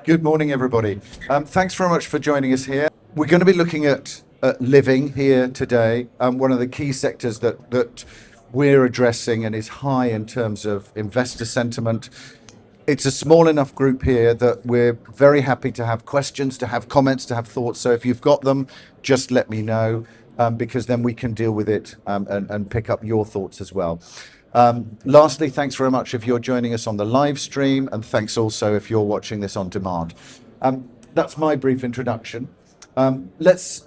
Good morning, everybody. Thanks very much for joining us here. We're going to be looking at living here today. One of the key sectors that we're addressing and is high in terms of investor sentiment. It's a small enough group here that we're very happy to have questions, to have comments, to have thoughts. So if you've got them, just let me know, because then we can deal with it and pick up your thoughts as well. Lastly, thanks very much if you're joining us on the live stream, and thanks also if you're watching this on demand. That's my brief introduction. Let's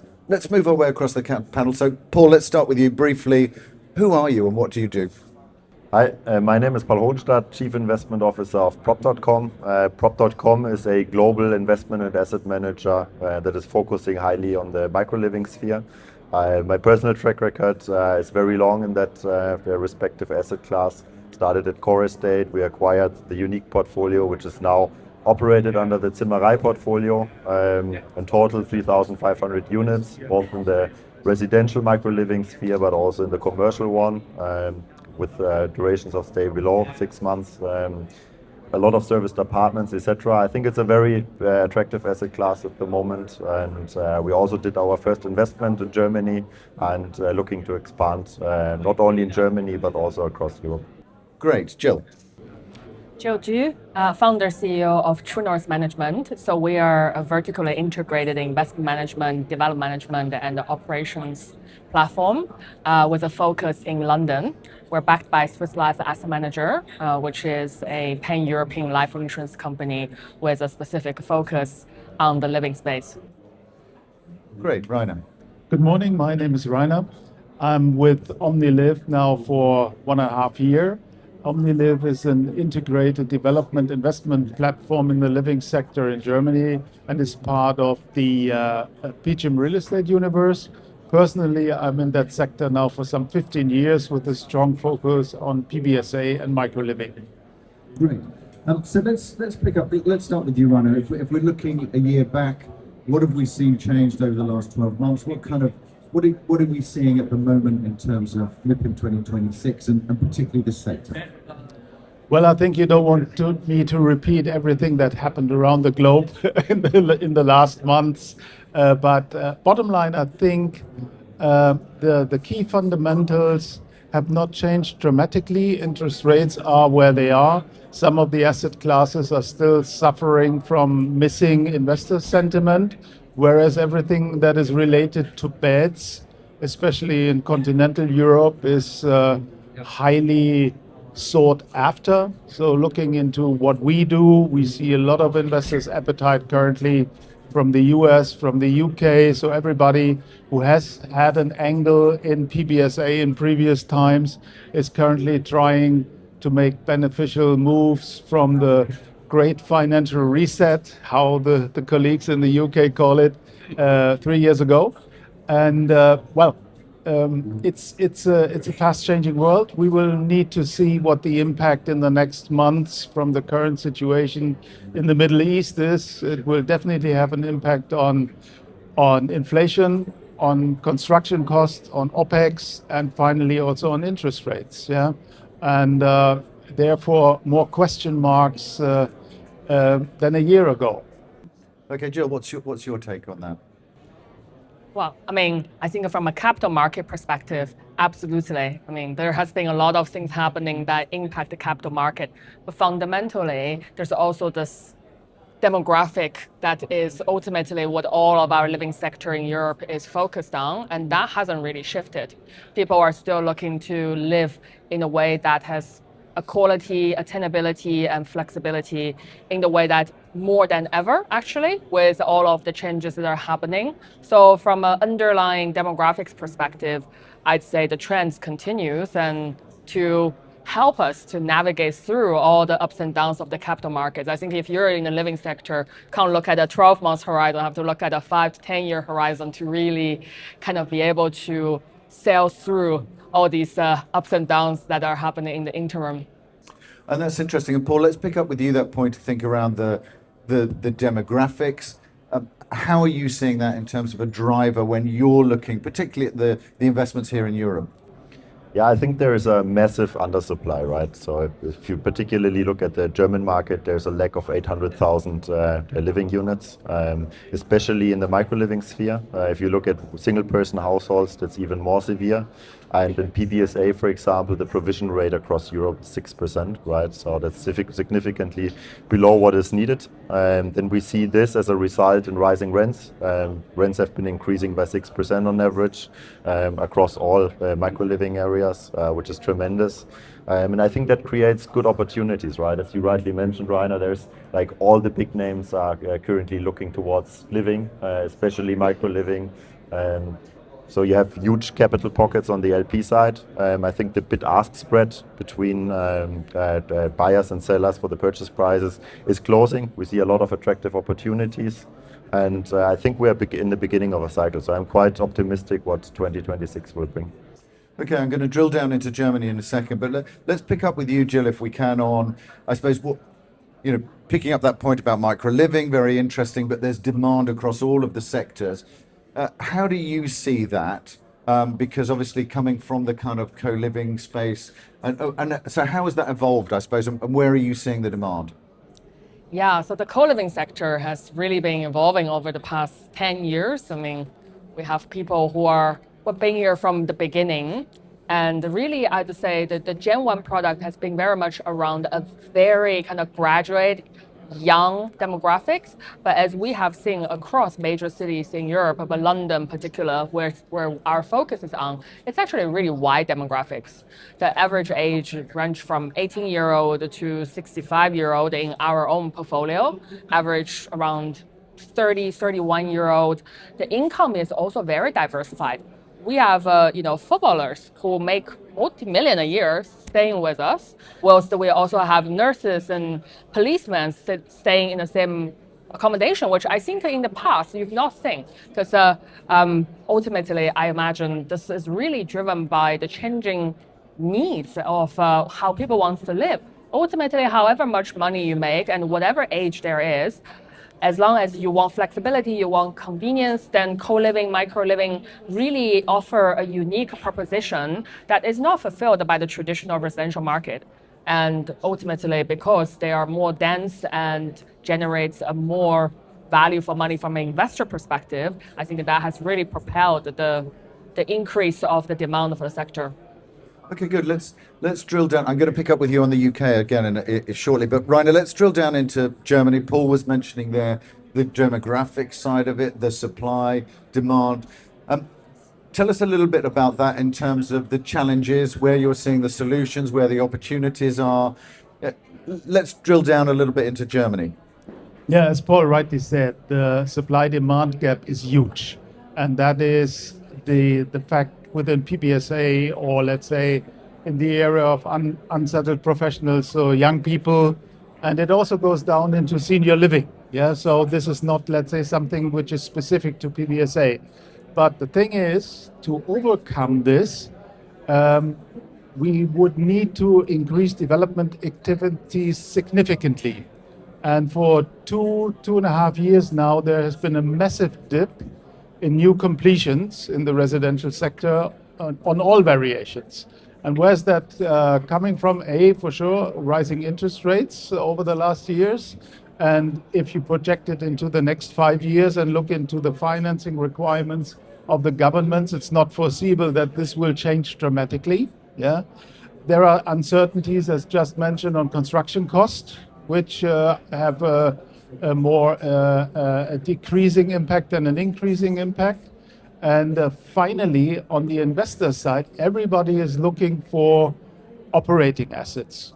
move our way across the panel. So, Paul, let's start with you briefly. Who are you and what do you do? Hi, my name is Paul Hohenstatt, Chief Investment Officer of Prop.com. Prop.com is a global investment and asset manager that is focusing highly on the micro-living sphere. My personal track record is very long in that respective asset class. Started at Core Estate. We acquired the Unique portfolio, which is now operated under the Zimmerei portfolio. In total, 3,500 units, both in the residential micro-living sphere, but also in the commercial one, with durations of stay below 6 months. A lot of serviced apartments, etc. I think it's a very attractive asset class at the moment, and we also did our first investment in Germany and looking to expand not only in Germany but also across Europe. Great, Jill. Jill Ju, founder CEO of True North Management. So we are a vertically integrated investment management, development management, and operations platform with a focus in London. We're backed by Swiss Life Asset Manager, which is a pan-European life insurance company with a specific focus on the living space. Great, Rainer. Good morning, my name is Rainer. I'm with Omniliv now for 1.5 years. Omniliv is an integrated development investment platform in the living sector in Germany and is part of the MIPIM real estate universe. Personally, I'm in that sector now for some 15 years with a strong focus on PBSA and micro-living. Great. So let's pick up. Let's start with you, Rainer. If we're looking a year back, what have we seen changed over the last 12 months? What are we seeing at the moment in terms of MIPIM 2026 and particularly this sector? Well, I think you don't want me to repeat everything that happened around the globe in the last months. But bottom line, I think the key fundamentals have not changed dramatically. Interest rates are where they are. Some of the asset classes are still suffering from missing investor sentiment, whereas everything that is related to beds, especially in continental Europe, is highly sought after. So looking into what we do, we see a lot of investors' appetite currently from the US, from the UK. So everybody who has had an angle in PBSA in previous times is currently trying to make beneficial moves from the great financial reset, how the colleagues in the UK call it, 3 years ago. And it's a fast-changing world. We will need to see what the impact in the next months from the current situation in the Middle East is. It will definitely have an impact on inflation, on construction costs, on OPEX, and finally also on interest rates. Yeah, and therefore more question marks than a year ago. Okay, Jill, what's your take on that? Well, I think from a capital market perspective, absolutely. There has been a lot of things happening that impact the capital market. But fundamentally, there's also this demographic that is ultimately what all of our living sector in Europe is focused on. And that hasn't really shifted. People are still looking to live in a way that has a quality, attainability, and flexibility in the way that more than ever, actually, with all of the changes that are happening. So from an underlying demographics perspective, I'd say the trends continues and to help us to navigate through all the ups and downs of the capital markets. I think if you're in the living sector, can't look at a 12-month horizon, have to look at a 5 to 10-year horizon to really kind of be able to sail through all these ups and downs that are happening in the interim. And that's interesting. And Paul, let's pick up with you that point to think around the demographics. How are you seeing that in terms of a driver when you're looking, particularly at the investments here in Europe? Yeah, I think there is a massive undersupply, right? So if you particularly look at the German market, there's a lack of 800,000 living units, especially in the micro-living sphere. If you look at single-person households, that's even more severe. And in PBSA, for example, the provision rate across Europe is 6%, right? So that's significantly below what is needed. Then we see this as a result in rising rents. Rents have been increasing by 6% on average across all micro-living areas, which is tremendous. And I think that creates good opportunities, right? As you rightly mentioned, Rainer, there's like all the big names are currently looking towards living, especially micro-living. So you have huge capital pockets on the LP side. I think the bid-ask spread between buyers and sellers for the purchase prices is closing. We see a lot of attractive opportunities. And I think we are in the beginning of a cycle. So I'm quite optimistic what 2026 will bring. Okay, I'm going to drill down into Germany in a second, but let's pick up with you, Jill, if we can, on, I suppose, what, picking up that point about micro-living, very interesting, but there's demand across all of the sectors. How do you see that? Because obviously coming from the kind of co-living space, and so how has that evolved, I suppose, and where are you seeing the demand? Yeah, so the co-living sector has really been evolving over the past 10 years. I mean, we have people who have been here from the beginning. And really, I'd say that the Gen 1 product has been very much around a very kind of graduate, young demographics. But as we have seen across major cities in Europe, but London in particular, where our focus is on, it's actually really wide demographics. The average age range from 18-year-old to 65-year-old in our own portfolio, average around 30, 31-year-old. The income is also very diversified. We have, footballers who make multi-million a year staying with us, whilst we also have nurses and policemen staying in the same accommodation, which I think in the past you've not seen. Because ultimately, I imagine this is really driven by the changing needs of how people want to live. Ultimately, however much money you make and whatever age there is, as long as you want flexibility, you want convenience, then co-living, micro-living really offer a unique proposition that is not fulfilled by the traditional residential market. And ultimately, because they are more dense and generates a more value for money from an investor perspective, I think that has really propelled the increase of the demand for the sector. Okay, good. Let's drill down. I'm going to pick up with you on the UK again shortly, but Rainer, let's drill down into Germany. Paul was mentioning there the demographic side of it, the supply, demand. Tell us a little bit about that in terms of the challenges, where you're seeing the solutions, where the opportunities are. Let's drill down a little bit into Germany. Yeah, as Paul rightly said, the supply-demand gap is huge. And that is the fact within PBSA, or let's say in the area of unsettled professionals, so young people, and it also goes down into senior living. Yeah, so this is not, let's say, something which is specific to PBSA. But the thing is, to overcome this, we would need to increase development activities significantly. And for two and a half years now, there has been a massive dip in new completions in the residential sector on all variations. And where's that coming from? For sure, rising interest rates over the last years. And if you project it into the next 5 years and look into the financing requirements of the governments, it's not foreseeable that this will change dramatically. Yeah, there are uncertainties, as just mentioned, on construction costs, which have a more a decreasing impact than an increasing impact. And finally, on the investor side, everybody is looking for operating assets.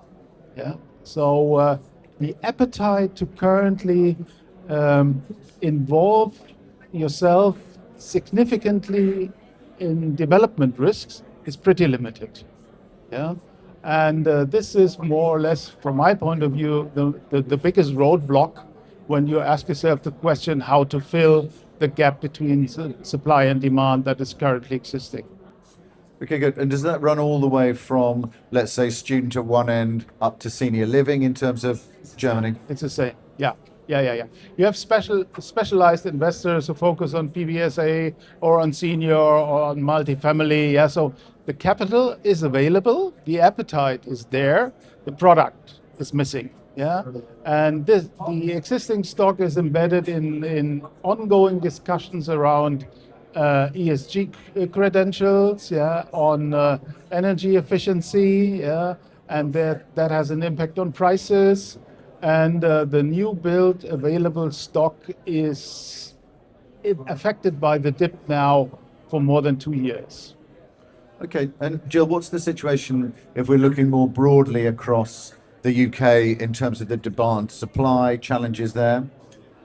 Yeah. So the appetite to currently involve yourself significantly in development risks is pretty limited. Yeah. And this is more or less, from my point of view, the biggest roadblock when you ask yourself the question how to fill the gap between supply and demand that is currently existing. Okay, good. And does that run all the way from, let's say, student at one end up to senior living in terms of Germany? It's the same. Yeah. You have specialized investors who focus on PBSA or on senior or on multifamily. Yeah, so the capital is available, the appetite is there, the product is missing. Yeah, and the existing stock is embedded in ongoing discussions around ESG credentials, yeah, on energy efficiency, yeah, and that has an impact on prices. And the new build available stock is affected by the dip now for more than 2 years. Okay, and Jill, what's the situation if we're looking more broadly across the UK in terms of the demand supply challenges there?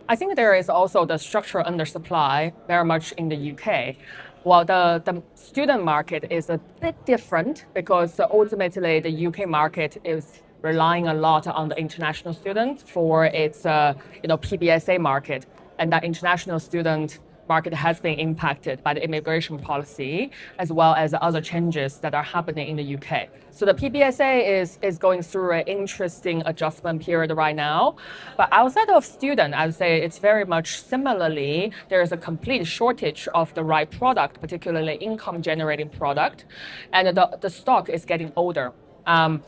I think there is also the structural undersupply very much in the UK. While the student market is a bit different because ultimately the UK market is relying a lot on the international student for its PBSA market, and that international student market has been impacted by the immigration policy as well as other changes that are happening in the UK. So the PBSA is going through an interesting adjustment period right now. But outside of student, I would say it's very much similarly, there is a complete shortage of the right product, particularly income generating product, and the stock is getting older.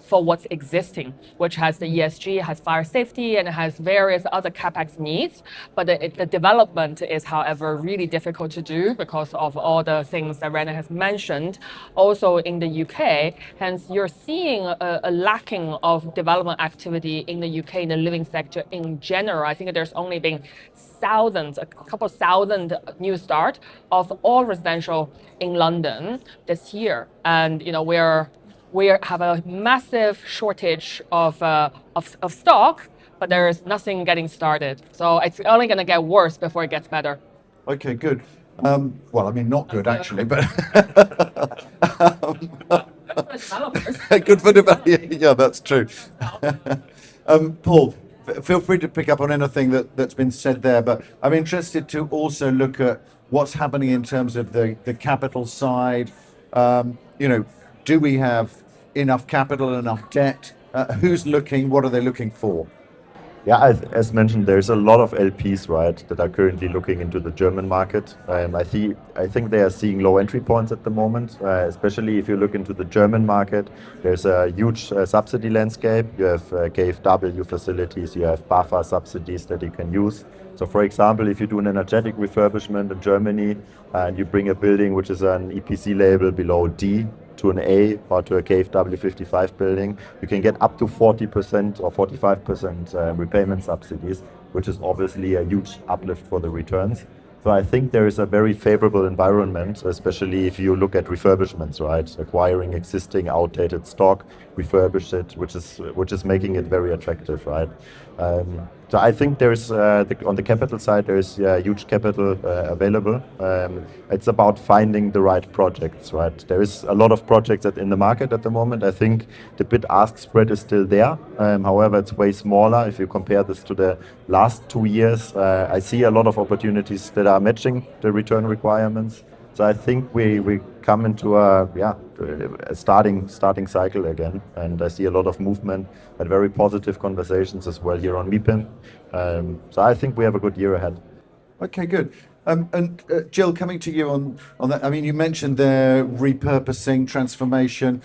For what's existing, which has the ESG, has fire safety, and has various other capex needs. But the development is, however, really difficult to do because of all the things that Rena has mentioned. Also in the UK, hence you're seeing a lacking of development activity in the UK in the living sector in general. I think there's only been a couple thousand new start of all residential in London this year, and we have a massive shortage of stock, but there is nothing getting started. So it's only going to get worse before it gets better. Okay, good. Well, I mean, not good actually, but good for developers. Yeah, that's true. Paul, feel free to pick up on anything that's been said there, but I'm interested to also look at what's happening in terms of the capital side. Do we have enough capital, enough debt? Who's looking? What are they looking for? Yeah, as mentioned, there's a lot of LPs, right, that are currently looking into the German market. I think they are seeing low entry points at the moment, especially if you look into the German market. There's a huge subsidy landscape. You have KfW facilities, you have BAFA subsidies that you can use. So for example, if you do an energetic refurbishment in Germany and you bring a building which is an EPC label below D to an A or to a KfW 55 building, you can get up to 40% or 45% repayment subsidies, which is obviously a huge uplift for the returns. So I think there is a very favorable environment, especially if you look at refurbishments, right? Acquiring existing outdated stock, refurbish it, which is making it very attractive, right? So I think there's on the capital side, there's huge capital available. It's about finding the right projects, right? There is a lot of projects in the market at the moment. I think the bid-ask spread is still there. However, it's way smaller. If you compare this to the last 2 years, I see a lot of opportunities that are matching the return requirements. So I think we come into a starting cycle again, and I see a lot of movement and very positive conversations as well here on MIPIM. So I think we have a good year ahead. Okay, good. And Jill, coming to you on that, I mean, you mentioned the repurposing, transformation.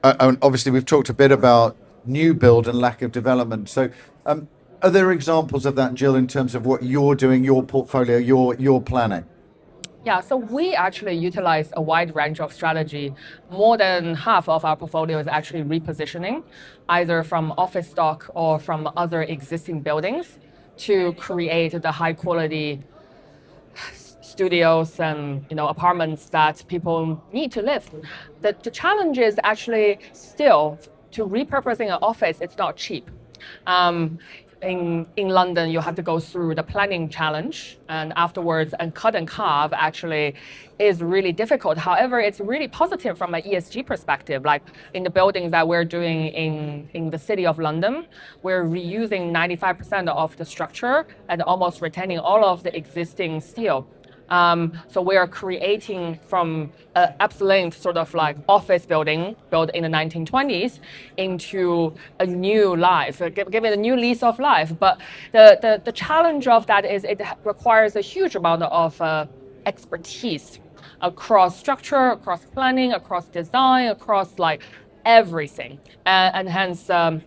And obviously, we've talked a bit about new build and lack of development. So are there examples of that, Jill, in terms of what you're doing, your portfolio, your planning? Yeah, so we actually utilize a wide range of strategy. More than half of our portfolio is actually repositioning, either from office stock or from other existing buildings, to create the high quality studios and apartments that people need to live. The challenge is actually still to repurposing an office. It's not cheap. In London, you have to go through the planning challenge, and afterwards, and cut and carve actually is really difficult. However, it's really positive from an ESG perspective. Like in the buildings that we're doing in the city of London, we're reusing 95% of the structure and almost retaining all of the existing steel. So we are creating from an absolute sort of like office building built in the 1920s into a new life, give it a new lease of life. But the challenge of that is it requires a huge amount of expertise. across structure, across planning, across design, across like everything, and hence I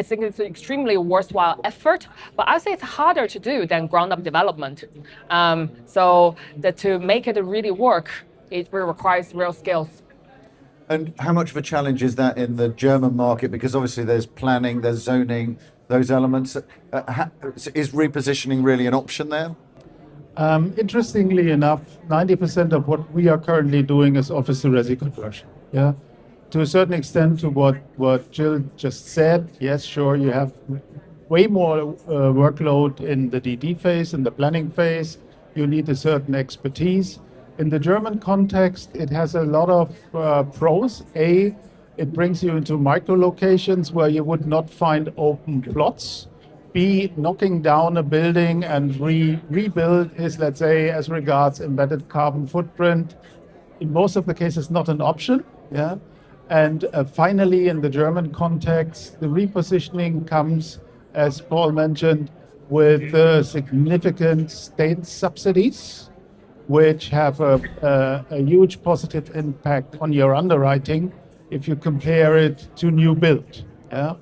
think it's an extremely worthwhile effort, but I say it's harder to do than ground up development. So that to make it really work, it requires real skills. And how much of a challenge is that in the German market? Because obviously there's planning, there's zoning, those elements. Is repositioning really an option there? Interestingly enough, 90% of what we are currently doing is office to resi conversion. Yeah, to a certain extent, to what Jill just said. Yes, sure, you have way more workload in the DD phase, in the planning phase. You need a certain expertise. In the German context, it has a lot of pros. A, it brings you into micro locations where you would not find open plots. B, knocking down a building and rebuild is, let's say, as regards embedded carbon footprint, in most of the cases not an option. Yeah. And finally, in the German context, the repositioning comes, as Paul mentioned, with significant state subsidies, which have a huge positive impact on your underwriting if you compare it to new build. Yeah?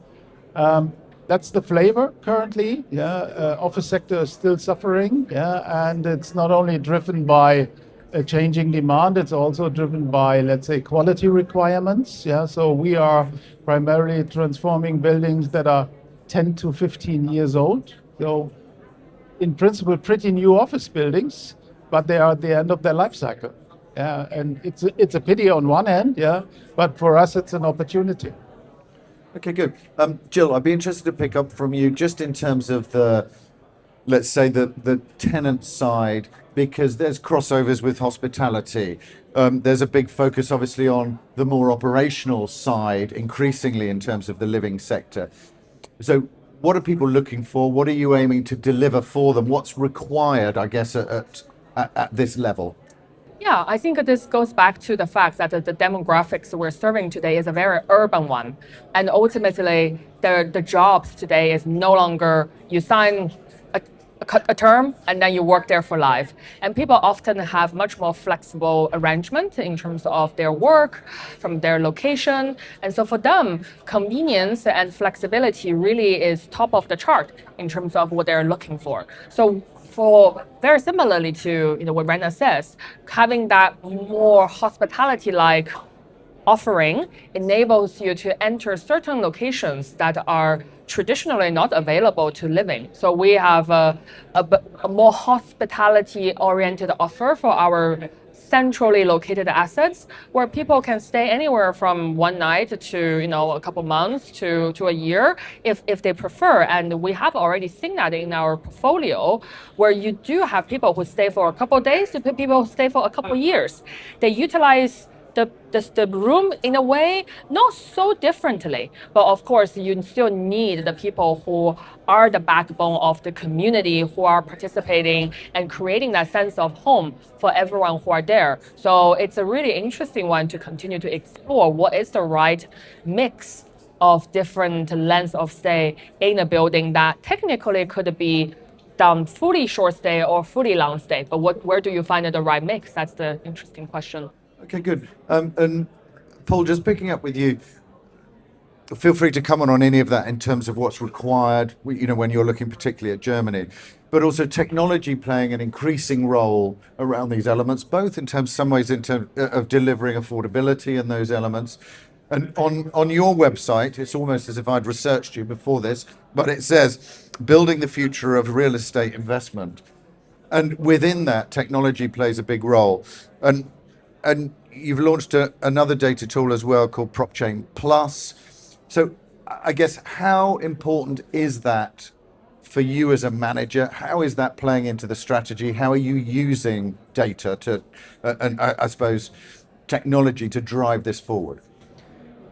That's the flavor currently. Yeah? Office sector is still suffering, yeah? And it's not only driven by a changing demand, it's also driven by, let's say, quality requirements. Yeah? So we are primarily transforming buildings that are 10 to 15 years old. So in principle, pretty new office buildings, but they are at the end of their life cycle. Yeah, and it's a pity on one hand, yeah, but for us it's an opportunity. Okay, good. Jill, I'd be interested to pick up from you just in terms of let's say the tenant side, because there's crossovers with hospitality. There's a big focus obviously on the more operational side, increasingly in terms of the living sector. So what are people looking for? What are you aiming to deliver for them? What's required, I guess, at this level? Yeah, I think this goes back to the fact that the demographics we're serving today is a very urban one. And ultimately, the jobs today is no longer you sign a term and then you work there for life. And people often have much more flexible arrangement in terms of their work, from their location. And so for them, convenience and flexibility really is top of the chart in terms of what they're looking for. So for very similarly to what Rena says, having that more hospitality-like offering enables you to enter certain locations that are traditionally not available to living. So we have a more hospitality-oriented offer for our centrally located assets, where people can stay anywhere from one night to a couple months to a year if they prefer. And we have already seen that in our portfolio, where you do have people who stay for a couple of days to people who stay for a couple of years. They utilize the room in a way not so differently, but of course you still need the people who are the backbone of the community, who are participating and creating that sense of home for everyone who are there. So it's a really interesting one to continue to explore what is the right mix of different lengths of stay in a building that technically could be done fully short stay or fully long stay, but where do you find the right mix? That's the interesting question. Okay, good. And Paul, just picking up with you, feel free to comment on any of that in terms of what's required, when you're looking particularly at Germany, but also technology playing an increasing role around these elements, both in terms, some ways in terms of delivering affordability and those elements. And on your website, it's almost as if I'd researched you before this, but it says, building the future of real estate investment. And within that, technology plays a big role. And you've launched another data tool as well called PropChain Plus. So I guess how important is that for you as a manager? How is that playing into the strategy? How are you using data and I suppose technology to drive this forward?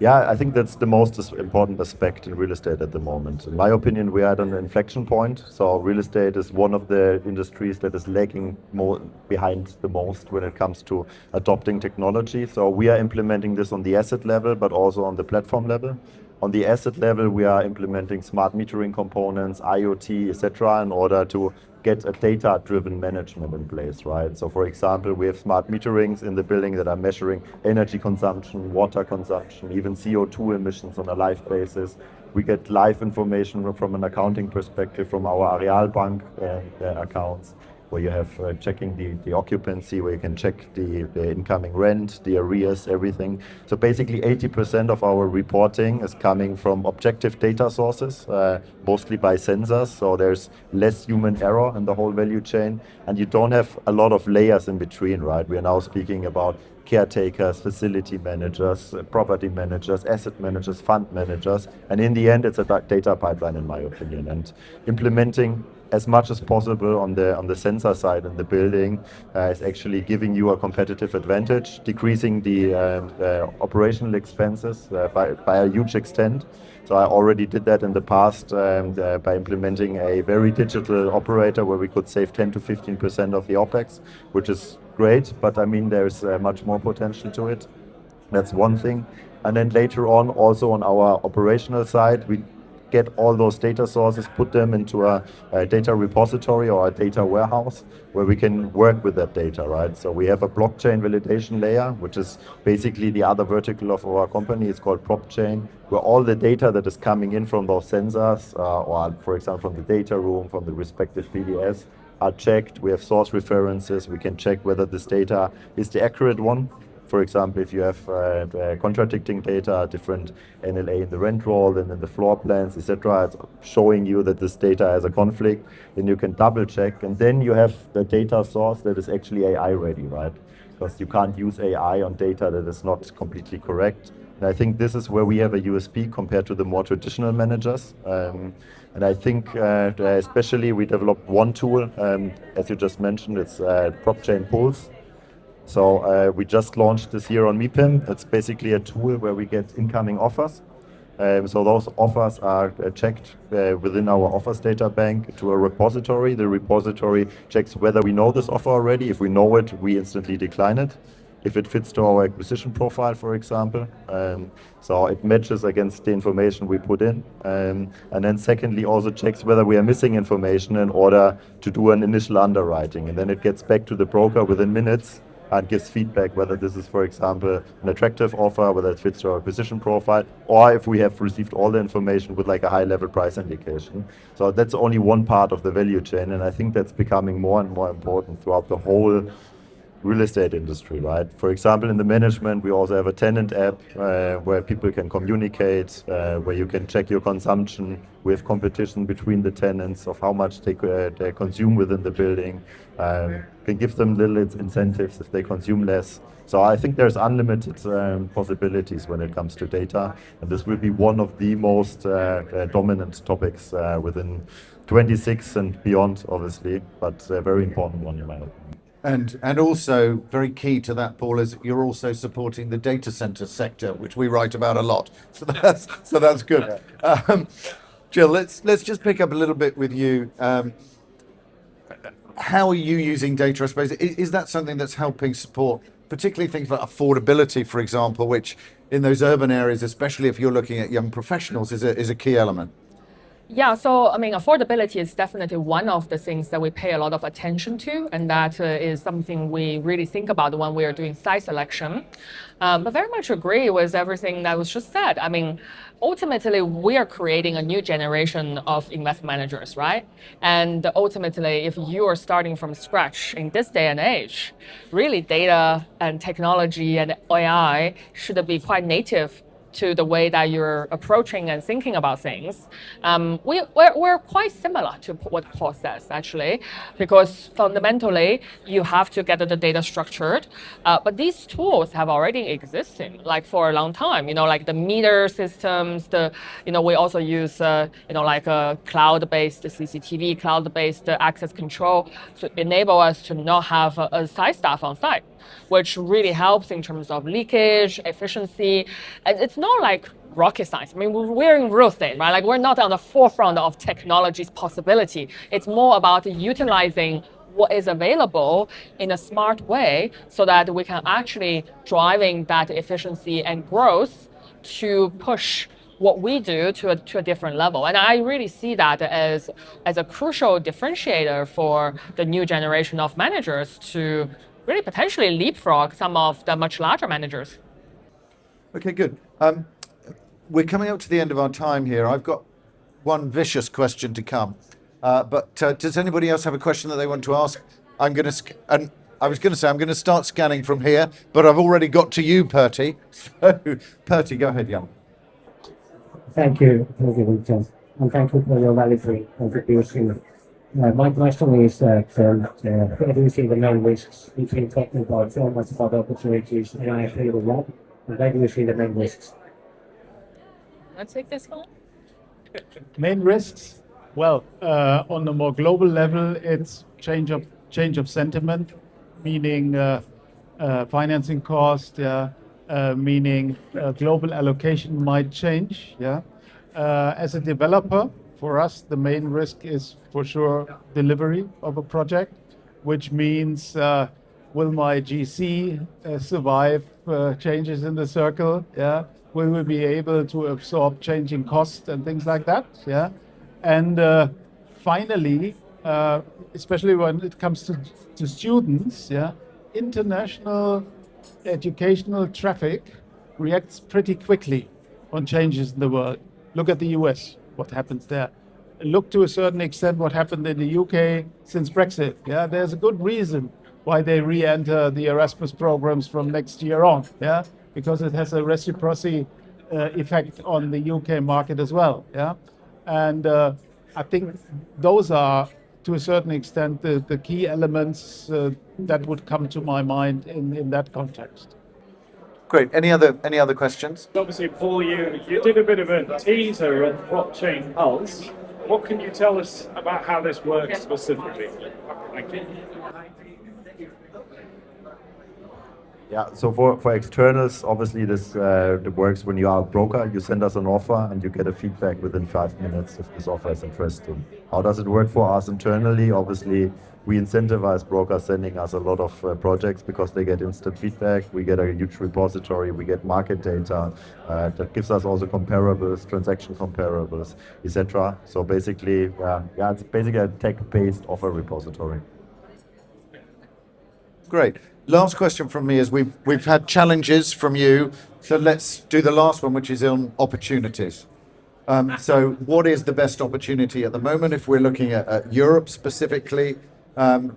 Yeah, I think that's the most important aspect in real estate at the moment. In my opinion, we are at an inflection point. So real estate is one of the industries that is lagging more behind the most when it comes to adopting technology. So we are implementing this on the asset level, but also on the platform level. On the asset level, we are implementing smart metering components, IoT, etc., in order to get a data-driven management in place, right? So for example, we have smart meterings in the building that are measuring energy consumption, water consumption, even CO2 emissions on a live basis. We get live information from an accounting perspective from our Arealbank accounts, where you have checking the occupancy, where you can check the incoming rent, the arrears, everything. So basically 80% of our reporting is coming from objective data sources, mostly by sensors. So there's less human error in the whole value chain, and you don't have a lot of layers in between, right? We are now speaking about caretakers, facility managers, property managers, asset managers, fund managers. And in the end, it's a data pipeline, in my opinion. And implementing as much as possible on the sensor side in the building is actually giving you a competitive advantage, decreasing the operational expenses by a huge extent. So I already did that in the past by implementing a very digital operator where we could save 10 to 15% of the OPEX, which is great, but I mean there's much more potential to it. That's one thing. And then later on, also on our operational side, we get all those data sources, put them into a data repository or a data warehouse where we can work with that data, right? So we have a blockchain validation layer, which is basically the other vertical of our company. It's called PropChain, where all the data that is coming in from those sensors, or for example from the data room, from the respective PDS, are checked. We have source references. We can check whether this data is the accurate one. For example, if you have contradicting data, different NLA in the rent roll and in the floor plans, etc., it's showing you that this data has a conflict, then you can double check, and then you have the data source that is actually AI ready, right? Because you can't use AI on data that is not completely correct. And I think this is where we have a USP compared to the more traditional managers. And I think especially we developed one tool, as you just mentioned, it's PropChain Pulse. So we just launched this year on MIPIM. It's basically a tool where we get incoming offers. So those offers are checked within our offers data bank to a repository. The repository checks whether we know this offer already. If we know it, we instantly decline it. If it fits to our acquisition profile, for example. So it matches against the information we put in. And then secondly, also checks whether we are missing information in order to do an initial underwriting. And then it gets back to the broker within minutes and gives feedback whether this is, for example, an attractive offer, whether it fits to our acquisition profile, or if we have received all the information with like a high-level price indication. So that's only one part of the value chain, and I think that's becoming more and more important throughout the whole real estate industry, right? For example, in the management, we also have a tenant app where people can communicate, where you can check your consumption. We have competition between the tenants of how much they consume within the building. Can give them little incentives if they consume less. So I think there's unlimited possibilities when it comes to data, and this will be one of the most dominant topics within 26 and beyond, obviously, but a very important one in my opinion. And also very key to that, Paul, is you're also supporting the data center sector, which we write about a lot. So that's good. Jill, let's just pick up a little bit with you. How are you using data? I suppose is that something that's helping support, particularly things like affordability, for example, which in those urban areas, especially if you're looking at young professionals, is a key element. Yeah, so I mean, affordability is definitely one of the things that we pay a lot of attention to, and that is something we really think about when we are doing site selection. But very much agree with everything that was just said. I mean, ultimately, we are creating a new generation of investment managers, right? And ultimately, if you are starting from scratch in this day and age, really data and technology and AI should be quite native to the way that you're approaching and thinking about things. We're quite similar to what Paul says, actually, because fundamentally, you have to get the data structured. But these tools have already existed like for a long time, like the meter systems, we also use, like a cloud-based CCTV, cloud-based access control to enable us to not have a site staff on site, which really helps in terms of leakage, efficiency. And it's not like rocket science. I mean, we're in real estate, right? Like we're not on the forefront of technology's possibility. It's more about utilizing what is available in a smart way so that we can actually driving that efficiency and growth to push what we do to a different level. And I really see that as a crucial differentiator for the new generation of managers to really potentially leapfrog some of the much larger managers. Okay, good. We're coming up to the end of our time here. I've got one vicious question to come. But does anybody else have a question that they want to ask? I was going to say I'm going to start scanning from here, but I've already got to you, Perty. So, Perty, go ahead, young. Thank you, Richard, and thank you for your valuable contribution. My question is that where do you see the main risks between talking about so much about opportunities, and I agree with that, and where do you see the main risks? Let's take this one. Main risks? Well, on a more global level, it's change of sentiment, meaning financing cost, meaning global allocation might change. As a developer, for us, the main risk is for sure delivery of a project, which means will my GC survive changes in the circle? Will we be able to absorb changing costs and things like that? And finally, especially when it comes to students, international educational traffic reacts pretty quickly on changes in the world. Look at the US, what happens there. Look to a certain extent what happened in the UK since Brexit. There's a good reason why they re-enter the Erasmus programs from next year on. Because it has a reciprocity effect on the UK market as well. And I think those are, to a certain extent, the key elements that would come to my mind in that context. Great. Any other questions? Obviously, Paul, you did a bit of a teaser on blockchain Pulse. What can you tell us about how this works specifically? Thank you. Yeah, so for externals, obviously this works when you are a broker. You send us an offer and you get a feedback within 5 minutes if this offer is interesting. How does it work for us internally? Obviously, we incentivize brokers sending us a lot of projects because they get instant feedback. We get a huge repository. We get market data that gives us also comparables, transaction comparables, etc. So basically, it's basically a tech-based offer repository. Great. Last question from me is we've had challenges from you, so let's do the last one, which is on opportunities. So what is the best opportunity at the moment? If we're looking at Europe specifically,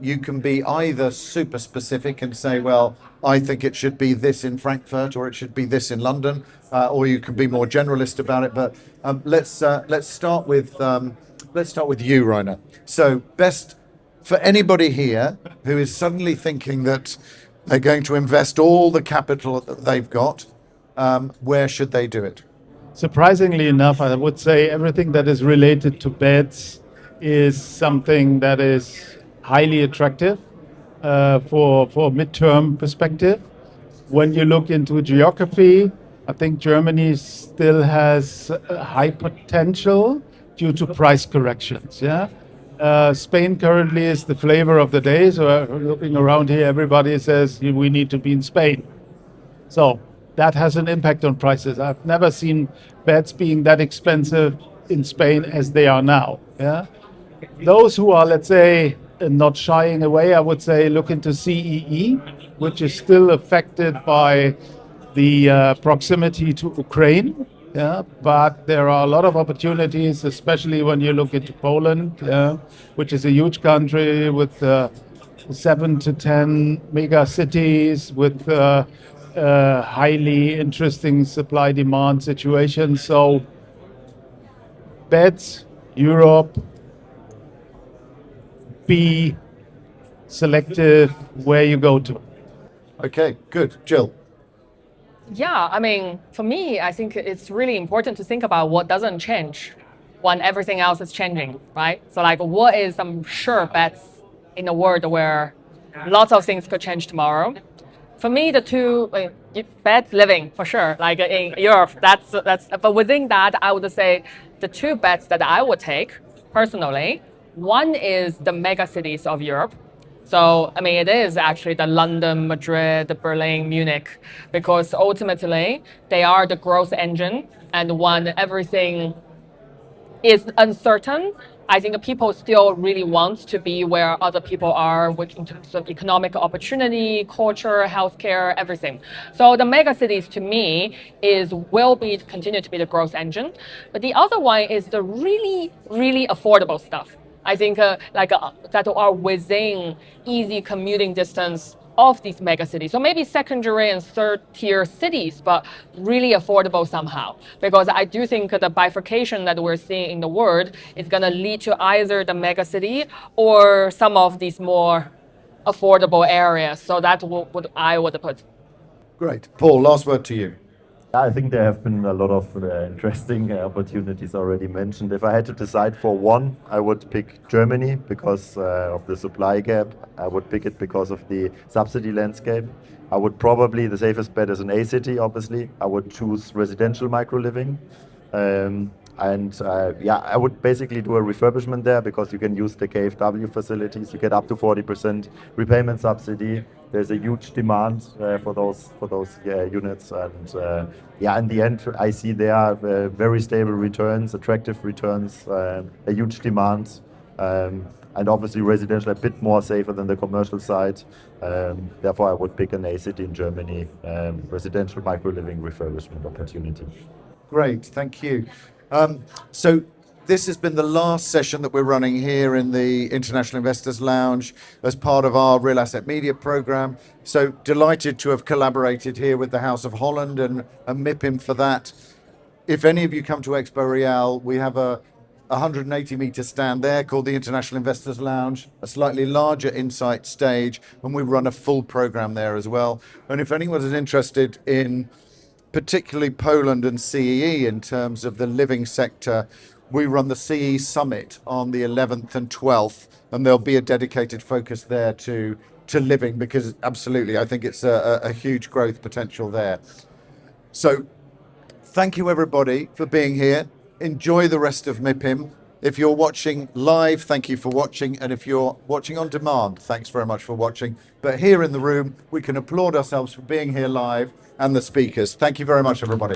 you can be either super specific and say, well, I think it should be this in Frankfurt or it should be this in London, or you can be more generalist about it. But let's start with you, Rainer. So best for anybody here who is suddenly thinking that they're going to invest all the capital that they've got, where should they do it? Surprisingly enough, I would say everything that is related to beds is something that is highly attractive for midterm perspective. When you look into geography, I think Germany still has high potential due to price corrections. Spain currently is the flavor of the day. So looking around here, everybody says we need to be in Spain. So that has an impact on prices. I've never seen beds being that expensive in Spain as they are now. Those who are, let's say, not shying away, I would say look into CEE, which is still affected by the proximity to Ukraine. But there are a lot of opportunities, especially when you look into Poland, which is a huge country with 7 to 10 mega cities with highly interesting supply-demand situation. So beds, Europe, be selective where you go to. Okay, good. Jill. Yeah, I mean, for me, I think it's really important to think about what doesn't change when everything else is changing, right? So like, what is some sure bets in a world where lots of things could change tomorrow? For me, the two bets living for sure, like in Europe, that's. But within that, I would say the two bets that I would take personally. One is the mega cities of Europe. So, I mean, it is actually the London, Madrid, Berlin, Munich, because ultimately they are the growth engine And when everything is uncertain, I think people still really want to be where other people are, which in terms of economic opportunity, culture, healthcare, everything. So the mega cities to me will continue to be the growth engine. But the other one is the really, really affordable stuff. I think that are within easy commuting distance of these mega cities. So maybe secondary and third tier cities, but really affordable somehow. Because I do think the bifurcation that we're seeing in the world is going to lead to either the mega city or some of these more affordable areas. So that's what I would put. Great. Paul, last word to you. I think there have been a lot of interesting opportunities already mentioned. If I had to decide for one, I would pick Germany because of the supply gap. I would pick it because of the subsidy landscape. I would probably, the safest bet is an A city, obviously. I would choose residential micro-living. I would basically do a refurbishment there because you can use the KfW facilities. You get up to 40% repayment subsidy. There's a huge demand for those units, and in the end, I see there very stable returns, attractive returns, a huge demand, and obviously residential a bit more safer than the commercial side. Therefore, I would pick an A city in Germany, residential micro-living refurbishment opportunity. Great, thank you. So this has been the last session that we're running here in the International Investors Lounge as part of our Real Asset Media program. So delighted to have collaborated here with the House of Holland and MIPIM for that. If any of you come to Expo Real, we have a 180-meter stand there called the International Investors Lounge, a slightly larger insight stage, and we run a full program there as well. And if anyone is interested in particularly Poland and CEE in terms of the living sector, we run the CE Summit on the 11th and 12th, and there'll be a dedicated focus there to living, because absolutely, I think it's a huge growth potential there. So thank you everybody for being here. Enjoy the rest of MIPIM. If you're watching live, thank you for watching. And if you're watching on demand, thanks very much for watching. But here in the room, we can applaud ourselves for being here live and the speakers. Thank you very much, everybody.